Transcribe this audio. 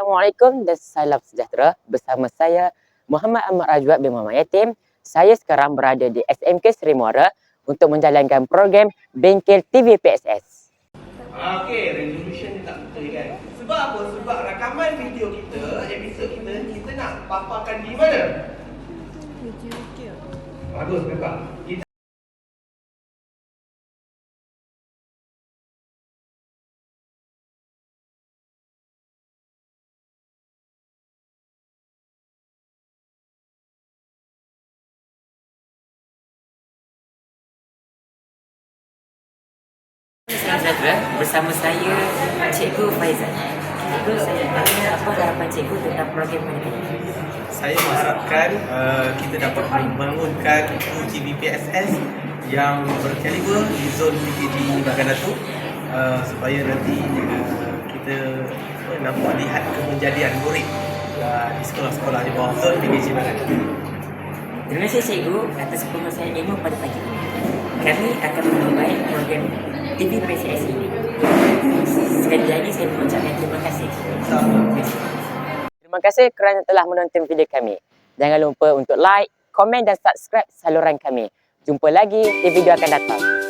Assalamualaikum dan salam sejahtera. Bersama saya Muhammad Ahmad Rajwat bin Muhammad Yatim. Saya sekarang berada di SMK Seri Muara untuk menjalankan program Bengkel TV PSS. Okey, resolution dia tak betul kan? Sebab apa? Sebab rakaman video kita, episod kita nak paparkan di mana? Bagus, memang. Salam sejahtera. Bersama saya Cikgu Faizal. Cikgu, saya tanya apa harapan cikgu tentang program ini? Saya mengharapkan kita dapat membangunkan TV PSS yang berkaliber di zon PKG Bagan Datuk supaya nanti kita nampak lihat kemenjadian murid di sekolah-sekolah di bawah zon PKG Bagan Datuk. Terima kasih cikgu atas penguasaan ilmu pada pagi ini. Kami akan memperbaik program TV PSS ini. Sekali lagi saya mengucapkan terima kasih. Terima kasih kerana telah menonton video kami. Jangan lupa untuk like, komen dan subscribe saluran kami. Jumpa lagi di video akan datang.